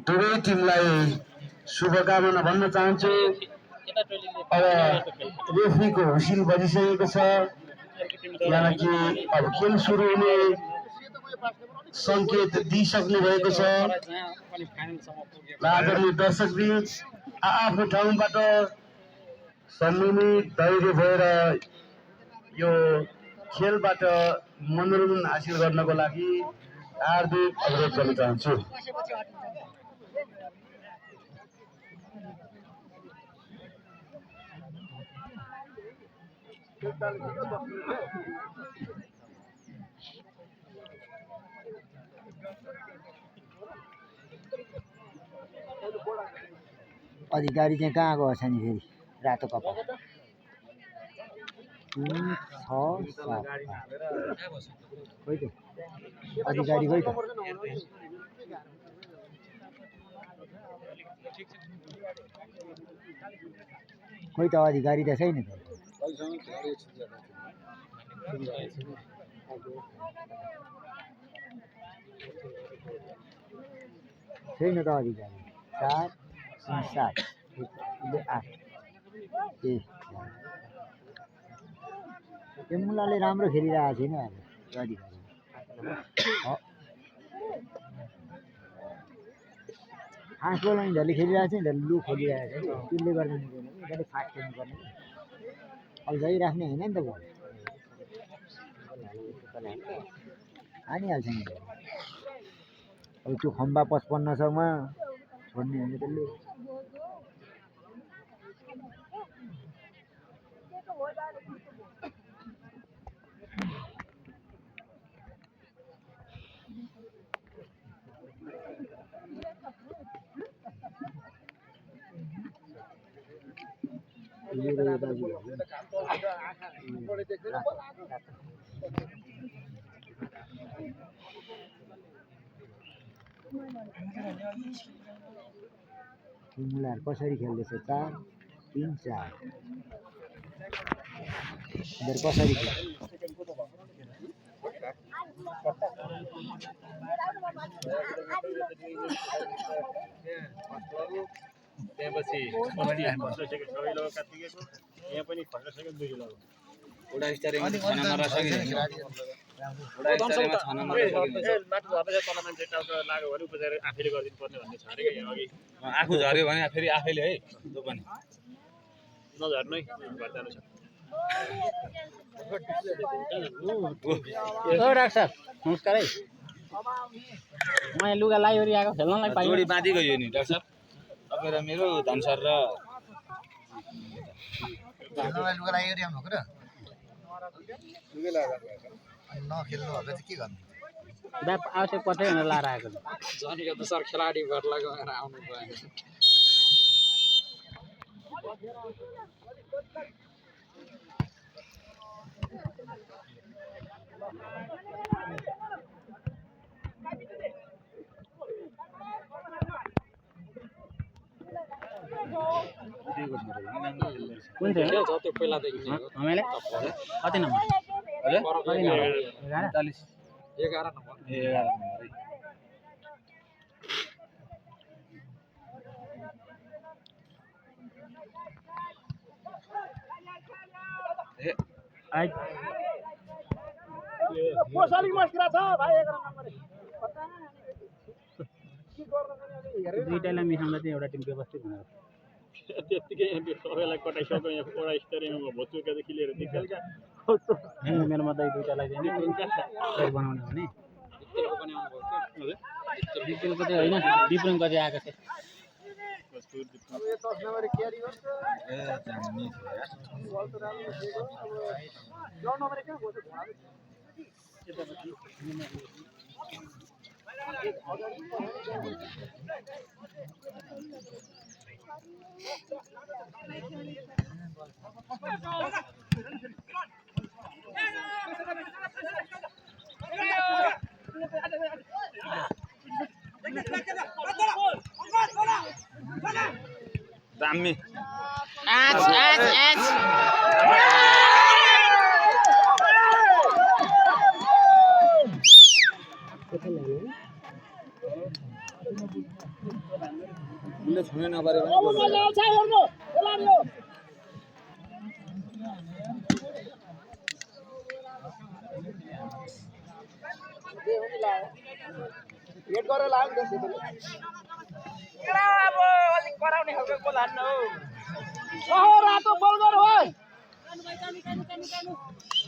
दुवै टिमलाई शुभकामना भन्न चाहन्छु। अब रेफ्रीको हुइसिल बजिसकेको छ, यानि अब खेल सुरु हुने संकेत दिइसक्नु भएको छ। आदरणीय दर्शकवृन्द आफ्नो ठाउँबाट संयमित धैर्य भएर यो खेलबाट मनोरञ्जन हासिल गर्नको लागि हार्दिक अनुरोध गर्न चाहन्छु। अधिकारी चाहिँ कहाँ गएको छ नि फेरि रातो कपडा 3 6 7 खोइ त अधिकारी खोइ त अधिकारी त छैन त छैन त अधिकारी 4 7 8 ए त्यो मुलाले राम्रो खेलिरहेको छैन अब अधिकारी फास्ट बलमा यिनीहरूले खेलिरहेको छ यिनीहरूले लु खोलिरहेको छ त्यसले गर्दा यिनीहरूले फास्ट खेल्नुपर्ने अल्झाइराख्ने होइन नि त बल हानिहाल्छ नि अब त्यो खम्बा 55 मा छोड्ने होइन त्यसले मुलाहरू कसरी खेल्दैछ 4 3 4 यिनीहरू कसरी खेल्छ त्यसपछि यहाँ पनि फर्किसक्यो 2 किलो उडा स्टारिङमा छाना नरा सकिन्छ उडा स्टारिङमा छाना नरा सकिन्छ माटो झरेछ तल मान्छे टाउको लाग्यो भने उपचार आफैले गरिदिनु पर्ने भन्ने छ अरे के यहाँ अघि आफू झर्यो भने फेरि आफैले है त्यो पनि नझर्नु है घर जानु छ ओ डाक्टर नमस्कार है म यहाँ लुगा लाइवरी आएको खेल्नलाई पाइयो जोडी बाँधी गयो नि डाक्टर साहब तपाईँ र मेरो धनसर र लुगा लाइवरी आउनु हो र नखेल्नु भएको चाहिँ के गर्नु ब्याप आवश्यक पत्रै भनेर लाएर आएको जनीको त सर खेलाडी भएर लगाएर आउनु भएन कुन चाहिँ त्यो त्यो पहिलादेखि नै हो हामीले कति नम्बर हजुर 11 नम्बर 11 आई पोसाली मस्किरा छ भाइ 11 नम्बर दुईटालाई मिसाउँदा चाहिँ एउटा टिम व्यवस्थित हुँदैन त्यतिकै सबैलाई कटाइसक्यो यहाँ ओडा स्टारिङमा भोचुका देखि लिएर निकाल्का मेरोमा त दुईटालाई चाहिँ बनाउने हो नि भित्रको पनि आउनु भयो डिप्रेङको चाहिँ होइन डिप्रेङको चाहिँ आएको थियो दामी उसले छुनै नपारे पनि अब मजा आउँछ हेर्नु खेलाडी हो वेट गरेर लाग्यो त्यसले अब अलिक कराउने खालको गोल हान्न हो ओहो रातो बल गर्नु है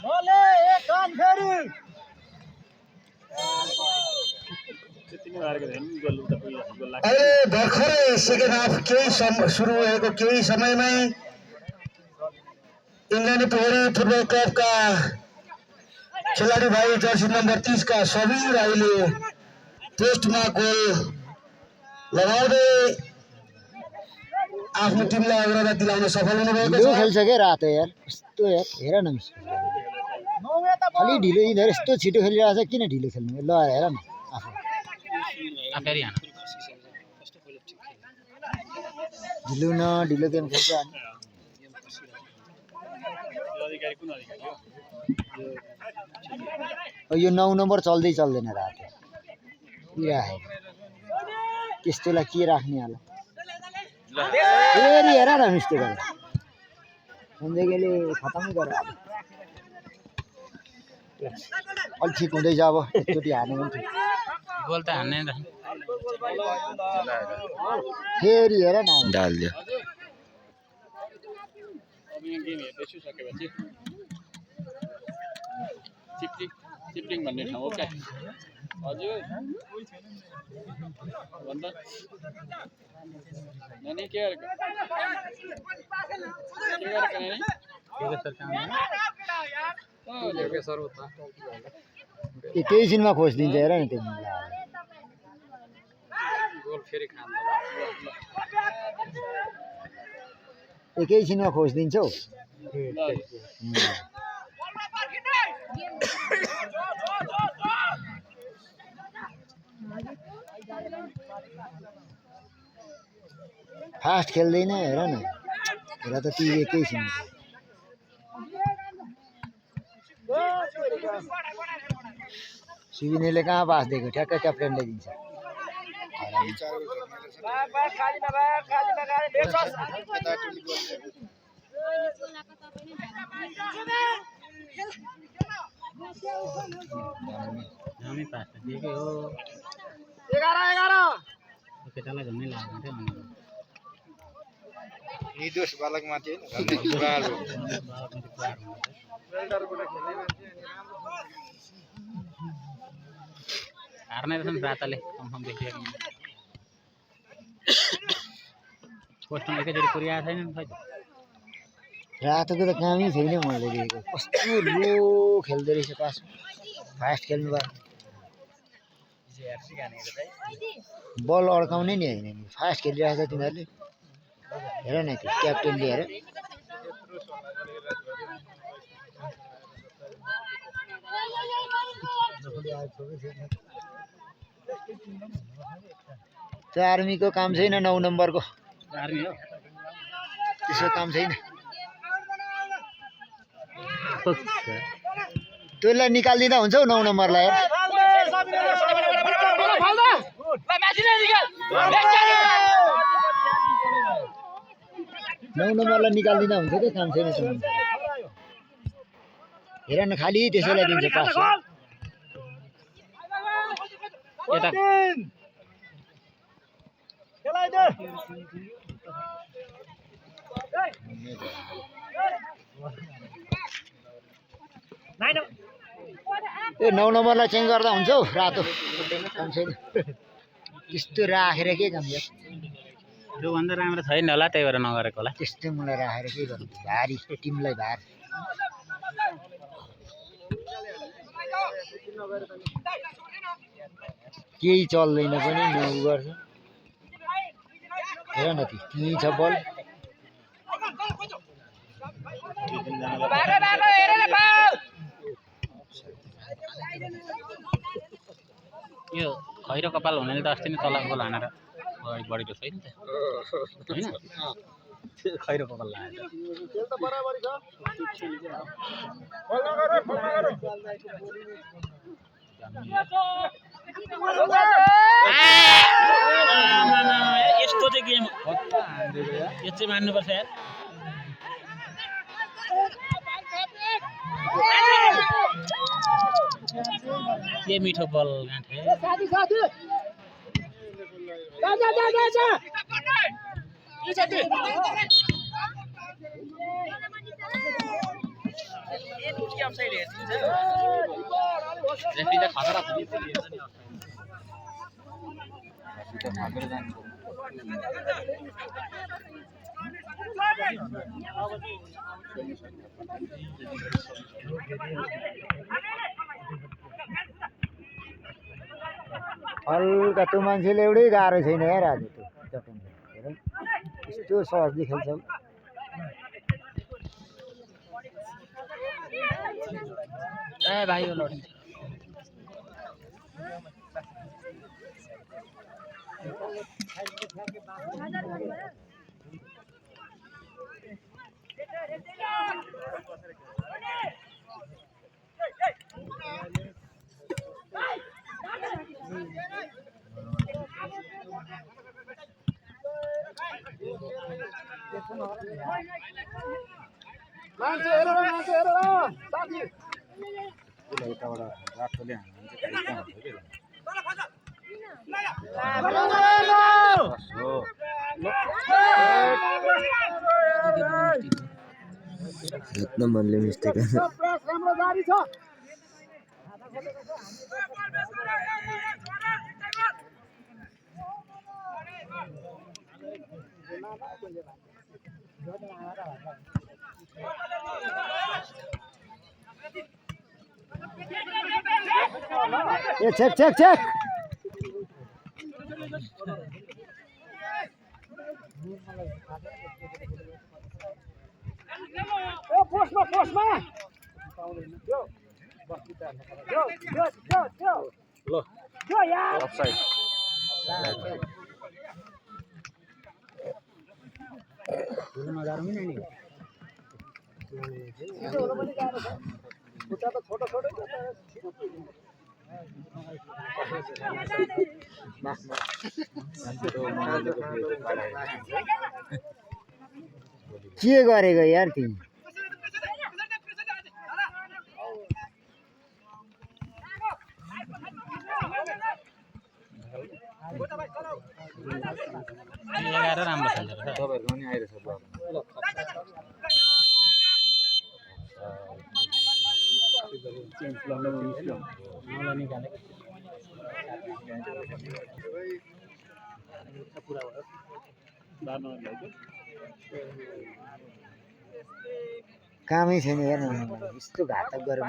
भोले एक रन फेरि अहिले भर्खरै सेकेन्ड हाफ केही सुरु भएको केही समयमै इङ्ल्यान्ड पोखरी फुटबल क्लबका खेलाडी भाइ जर्सी नम्बर 30 का समीर अहिले पोस्टमा गोल लगाउँदै आफ्नो टिमलाई अग्रता दिलाउन सफल हुनुभएको छ। खेल्छ के रातो यार कस्तो यार हेर न अलि ढिलो यिनीहरू यस्तो छिटो खेलिरहेको छ किन ढिलो खेल्नु ल हेर न आफू ढिलो न ढिलो गेम खेल्छ यो 9 नम्बर चल्दै चल्दैन रातो त्यस्तोलाई के राख्ने होला फेरि हेर न मिस्टेक गरेर जिन्दगीले खतमै गरेर अलि ठिक हुँदैछ अब एकचोटि हार्ने पनि ठिक गोल त हान्ने नि फेरि हेर न डाल्यो अब यो गेम हेर्दैछु सकेपछि चिप्लिङ भन्ने ठाउँ हो क्या हजुर भन्दा नानी के गरेको एकैछिनमा खोजिदिन्छ हेर नि त्यो गोल फेरि खान्छ एकैछिनमा खोजिदिन्छौ फास्ट खेल्दैन हेर न हेर त ती एकैछिन सुविनेले कहाँ बास दिएको ठ्याक्क क्याप्टेनले दिन्छ हामी पास त दिएकै हो 11 केटालाई झन्नै लाग्दैन थियो निर्दोष बालकमाथि हार्ने रहेछन् राताले कन्फर्म देखिएको पोस्टमा एकैचोटि पुर्याएको छैन नि खै रातोको त कामै छैन मैले देखेको कस्तो लो खेल्दो रहेछ पास फास्ट खेल्नु भयो बल अड्काउने नि होइन नि फास्ट खेलिरहेको छ तिनीहरूले हेर न त्यो क्याप्टेनले हेर त्यो आर्मीको काम छैन 9 नम्बरको आर्मी हो त्यसो काम छैन त्यसलाई निकालिदिँदा हुन्छ हौ 9 नम्बरलाई हेर 9 नम्बरलाई निकालिदिँदा हुन्छ के काम छैन हेर न खालि त्यसैलाई दिन्छ पास यता ए 9 नम्बरलाई चेन्ज गर्दा हुन्छ हौ रातो काम छैन त्यस्तो राखेर के काम यार त्योभन्दा राम्रो छैन होला त्यही भएर नगरेको होला त्यस्तै मलाई राखेर के गर्नु भारी टिमलाई भार केही चल्दैन पनि नउ गर्छ हेर न त्यही छ बल यो खैरो कपाल हुनेले त अस्ति नै तल गोल हानेर बढेको छैन त होइन खैरो कपाल लगाएर यस्तो चाहिँ गेम यो चाहिँ मान्नुपर्छ यार के मिठो बल गाँथे साथी साथी जा जा जा जा जा ये साथी ये टुटी अफसाइड हेर्छ रेफ्री त खतरा पुलिस हल्का त्यो मान्छेले एउटै गाह्रो छैन यार आज त्यो जटिन हेर यस्तो सहजले खेल्छ ए भाइ यो लडिन्छ मान्छे हेर साथी यताबाट रातोले हाल्नुहुन्छ काहीँ कहाँ हुन्छ के एकदम मनले मिस्टेक प्रयास राम्रो जारी छ ए चेक चेक चेक ए पोस्टमा ल यो यार अफसाइड खुट्टा त छोटो छोटो के गरेको यार तिमी एघार राम्रो खेल्छ रहेछ तपाईँहरूको पनि आइरहेछ मलाई निकालेको कामै छैन यार यस्तो घातक गरेर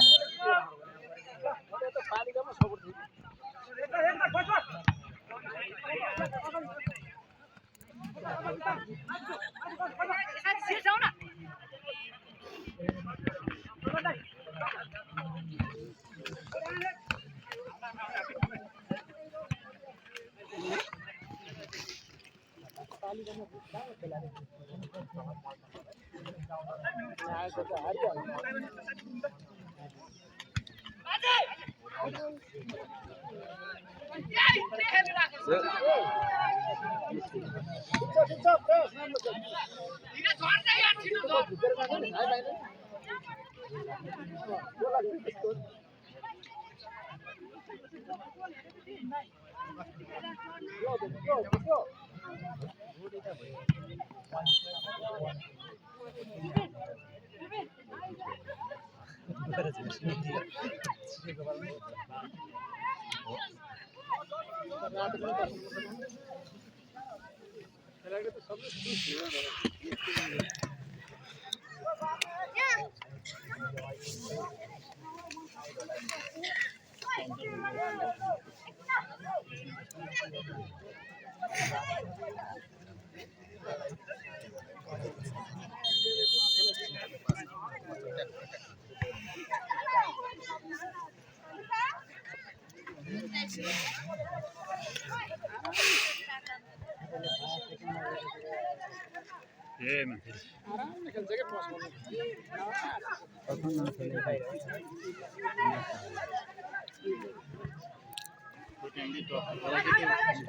फ्याङ्दी टप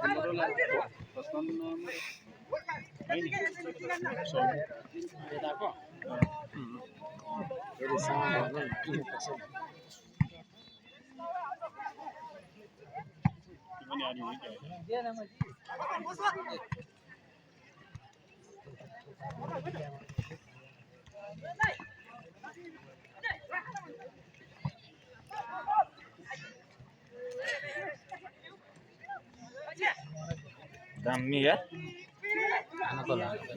तिम्रो लाग्यो 55 नम्बर हैन यताको फेरि सानो पनि आदि हो के दामी यार खाना तो लाग्छ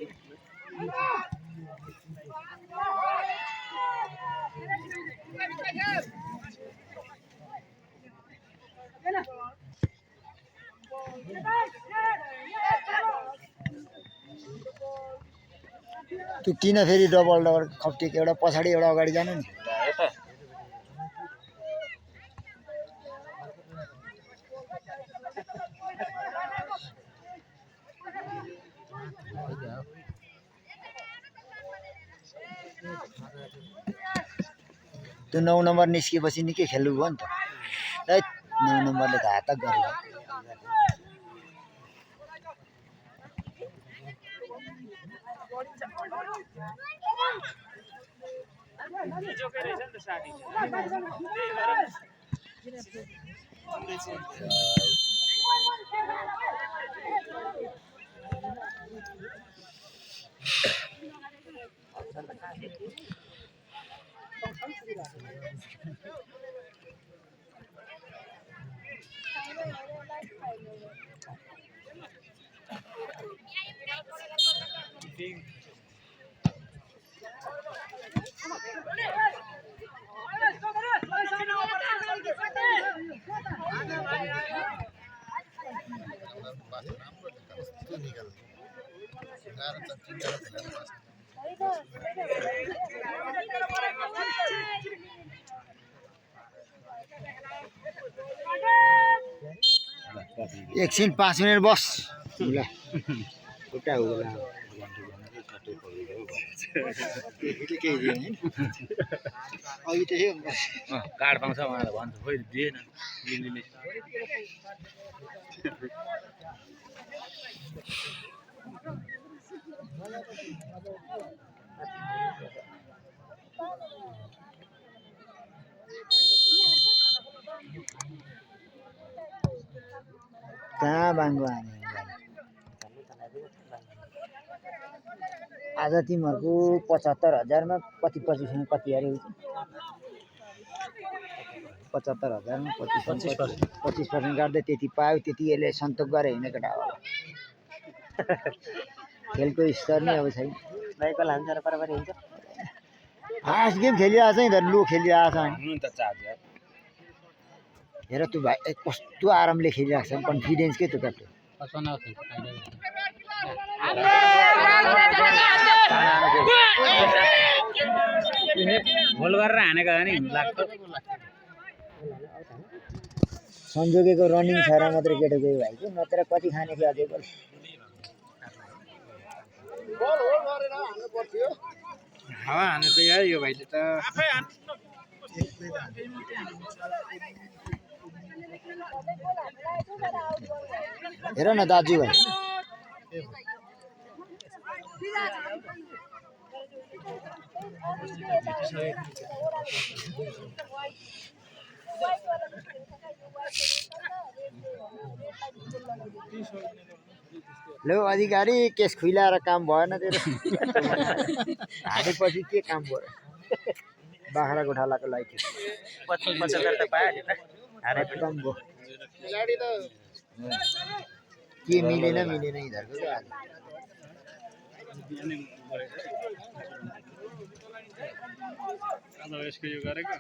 तँ किन फेरि डबल डबल खप्टिक एउटा पछाडि एउटा अगाडि जानु नि यता त्यो 9 नम्बर निस्किएपछि निकै खेल्नु भयो नि त है 9 नम्बरले त हात गर्यो एकछिन 5 मिनेट बस ल खुट्टा होला अघि त्यसै कार्ड पाउँछ उहाँले भन्छ खोइ दिएन दिल्लीले कहाँ बाङ्गो हाने आज तिमीहरूको 75,000 मा कति 25% कति अरे 75,000 मा 25% गर्दै त्यति पायो त्यति यसले सन्तोक गरे हैन केटा हो खेलको स्तर नै अब छैन भाइको लान्छ र बराबरी हुन्छ फास्ट गेम खेलिरहेछ नि त लो खेलिरहेछ हुनु त चार्ज यार हेर तँ भाइ कस्तो आरामले खेलिरहेको छ कन्फिडेन्स के त्यो क्याप्टेन गोल गरेर हानेको हो नि लाग्छ संजोगेको रनिङ छ र मात्रै केटो गयो भाइको नत्र कति खाने थियो अझै बल बल होल्ड गरेर हान्नु पर्थ्यो हावा हाने त यार यो भाइले त हेर न दाजु भाइ लो अधिकारी केस खुइलाएर काम भएन तेरो हानेपछि के काम भयो बाख्रा गोठालाको लागि 75 त पायो नि त एकदम भयो खेलाडी त के मिलेन यिनीहरूको क्या आज अब यसको यो गरेको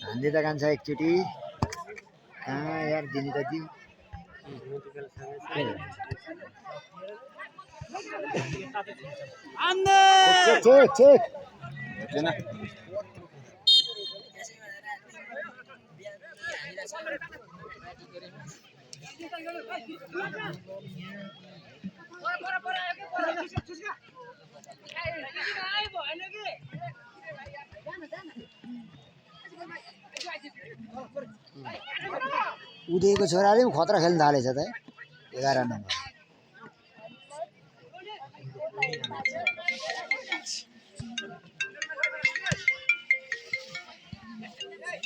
हान्दै त कान्छ एकचोटि कहाँ यार दिने त दिउँ चेक उदयको छोराले पनि खतरा खेल्न थालेछ त 11 नम्बर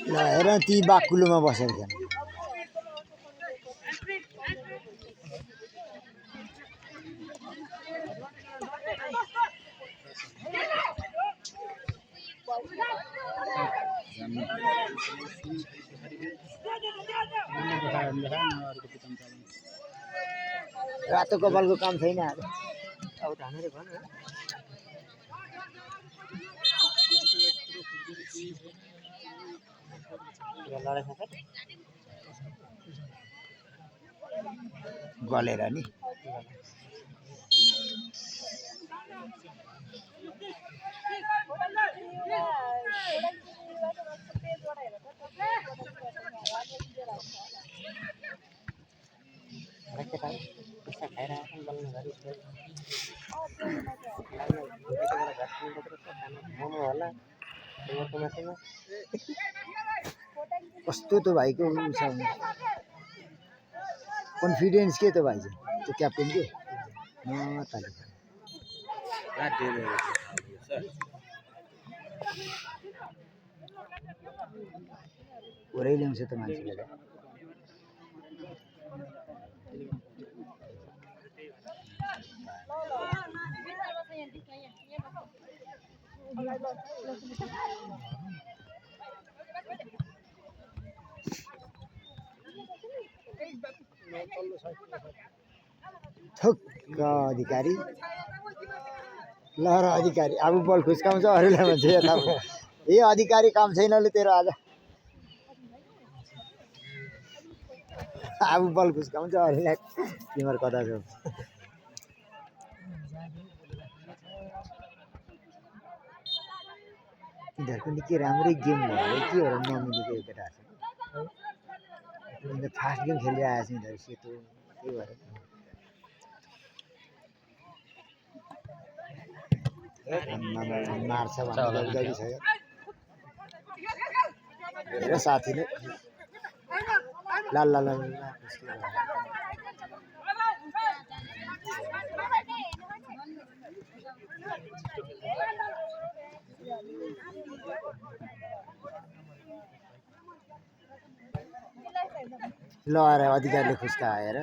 ल हेर ती बाकुलोमा बसेर खेल्नु रातो कपालको काम छैन आज अब धानेर भन गलेर नि कस्तो त भाइको कन्फिडेन्स के त भाइ चाहिँ त्यो क्याप्टेन के ताली पुरै ल्याउँछ त मान्छेले थुक्क अधिकारी ल र अधिकारी अब बल खुस्काउँछ अरूलाई भन्छ यता ए अधिकारी काम छैनले तेरो आज अब बल खुस्काउँछ अरूलाई तिम्रो कता छ तिनीहरूको निकै राम्रै गेम भयो के हो र नमिलेको यो केटाहरू फास्ट गेम खेलिरहेको छ यिनीहरू सेतो त्यही भएर मार्छ भन्ने दगदगी छ हेर साथीले ला ला ला ल अरे अधिकारीले खुस्का हेर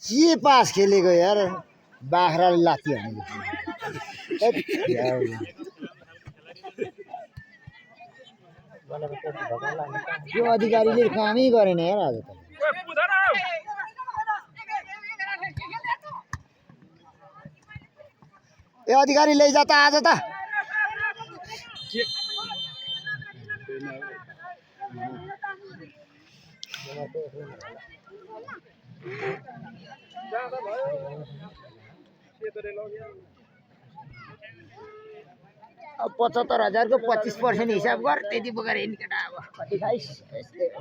के पास खेलेको यार बाख्राले लात्ती हानेको त्यो अधिकारीले कामै गरेन यार आज त ए अधिकारी लैजा त आज त अब 75,000 को 25% हिसाब गर त्यति बोकेर हिँड्ने केटा अब कति खाइस् यस्तै हो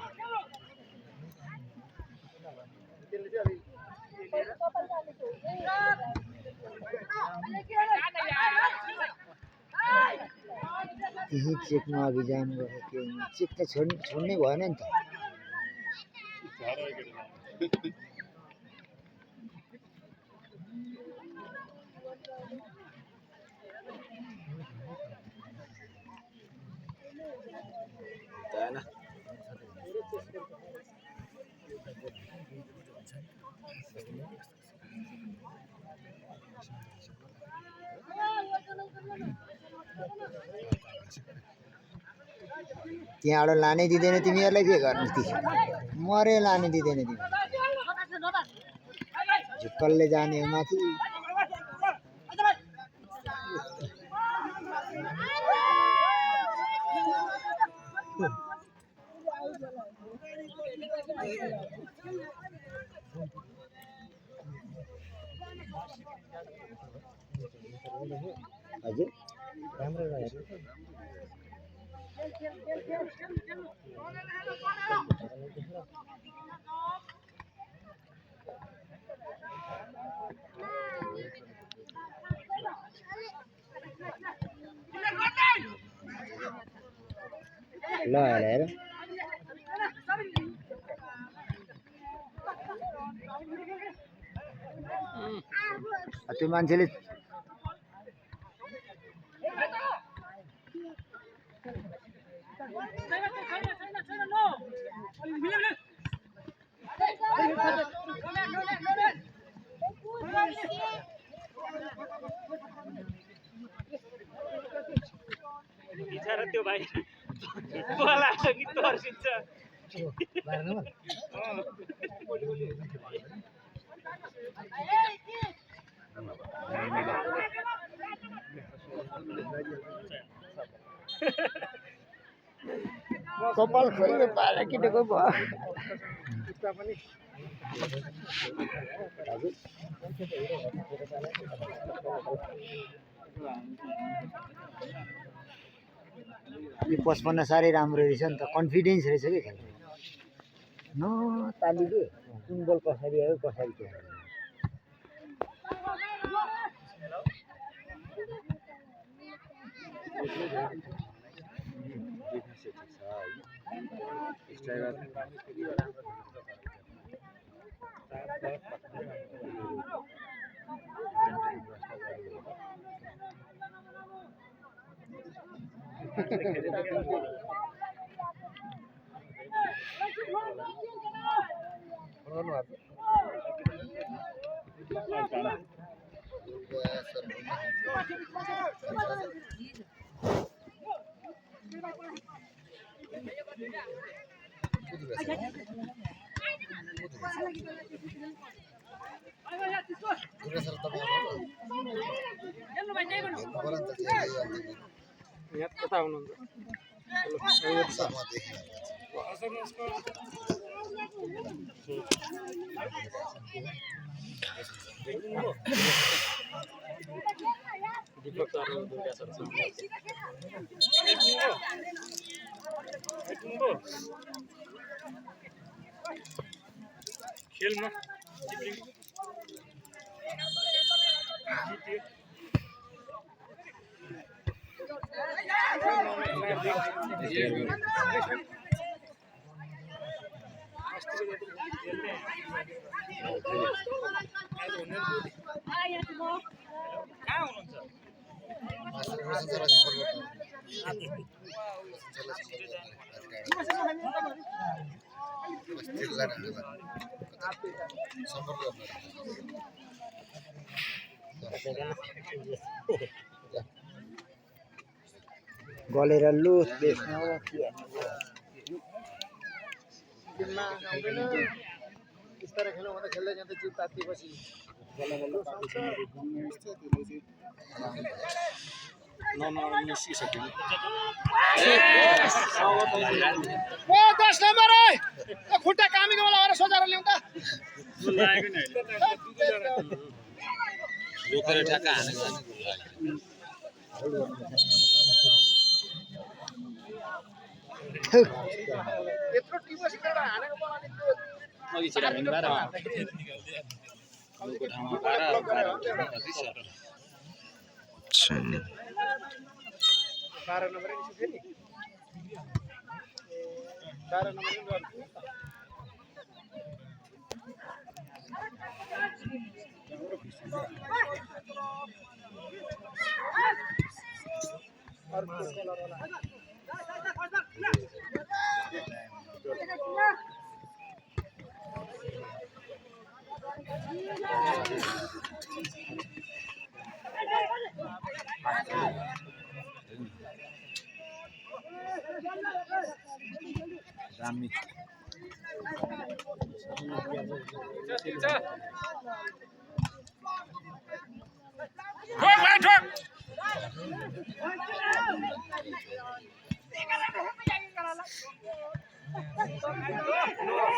त्यही चेकमा अघि जानुपर्छ के चेक त छोड्नै भएन नि त त्यहाँबाट लानै दिँदैन तिमीहरूलाई के गर्नु ती मरे लानै दिँदैन तिमी झुक्कलले जाने हो माथि हजुर राम्रो लाग्यो ल हेर त्यो मान्छेले बिचरा त्यो भाइ बोला कि तर्सिन्छ कपाल खोइरो पाएर किटेको भयो यो 55 साह्रै राम्रो रहेछ नि त कन्फिडेन्स रहेछ कि खेल्नु न ताली के कुन बल कसरी आयो कसरी के खेलमा गलेर लु त्यसमा दिनमा आउँदैन बिस्तारै खेलौँ भन्दा खेल्दै जाँदा जिउ तातिएपछि ओ 10 नम्बर खुट्टा कामीको बेला गरेर सोझाएर ल्याउँ त लोकेर ठ्याक्क हानेको यत्रो टिमो सिकेर हानेको बोला नि त्यो अघि छिरा हिँड्नु बाह्र लोको ठाउँमा बाह्र नम्बर निस्क्यो नि 12 नम्बर दामी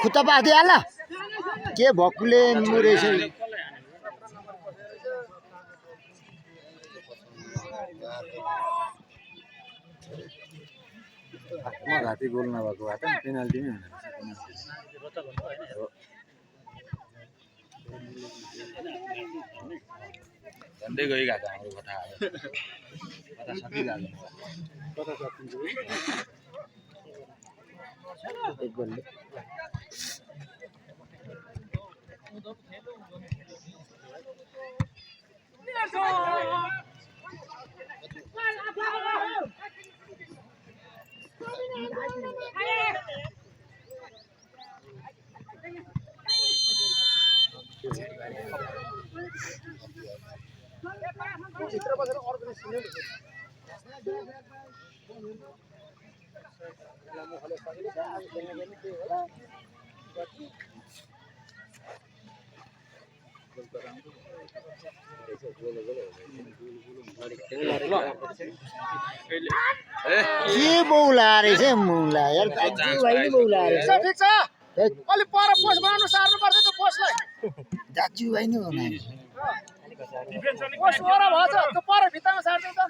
खुट्टा पाथिहाल के भक्कुले मुरेछ घाँटी गोल नभएको भए त पेनाल्टी नै हुने झन्डै गइरहेको हाम्रो कथा कथा सकिरहेको एक गोलले के बौला रहेछ मुला यार दाजुभाइ नि बौला रहेछ ठिक छ अलि पर पोस्ट बनाउनु सार्नु पर्छ त्यो पोस्टलाई दाजुभाइ नि हुना पोस्ट वर भएछ त्यो पर भित्तामा सार्नु त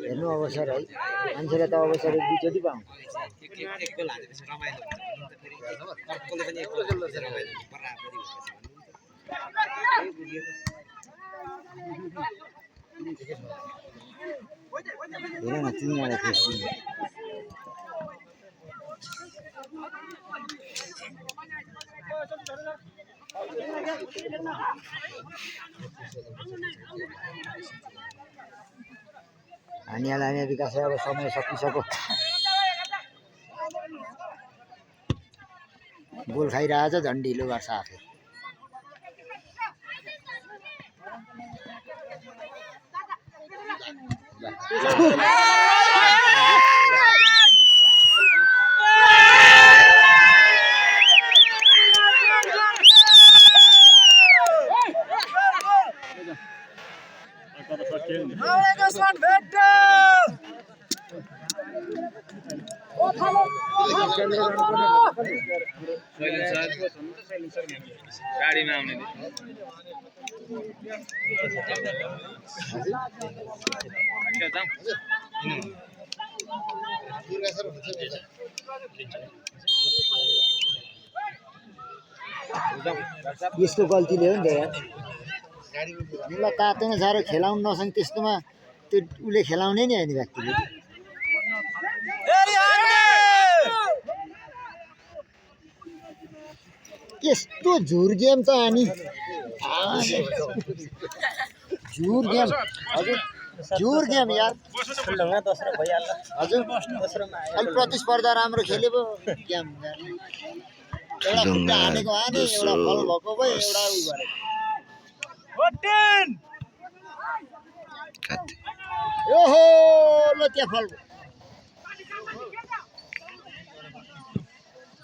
हेर्नु अवसर है मान्छेले त अवसर एक दुईचोटि पाउँछ हेर न तिनजना खेल्छ हानिहाल्ने विकास अब समय सकिसक्यो गोल खाइरहेछ झन् ढिलो गर्छ आफै गाडीमा आउने यसको गल्तीले हो नि त यार मलाई तातोमा साह्रो खेलाउनु नसक्ने त्यस्तोमा त्यो उसले खेलाउने नि होइन व्यक्तिले यस्तो झुर गेम त अनि झुर गेम हजुर झुर गेम यार हजुर अलि प्रतिस्पर्धा राम्रो खेले पो गेम एउटा खुट्टा हानेको हाने एउटा फल भएको भए एउटा उ गरेको ओहो ल त्यहाँ फल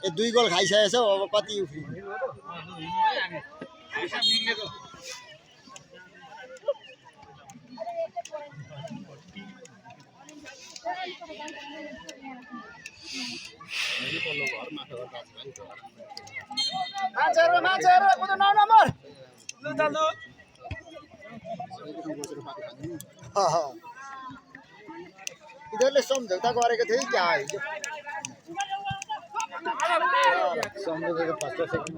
ए 2 गोल खाइसकेछ अब कति उफ्रिने मान्छेहरु कुन 9 नम्बर लु चालु यिनीहरूले सम्झौता गरेको थियो क्या सम्झौता 5 सेकेन्ड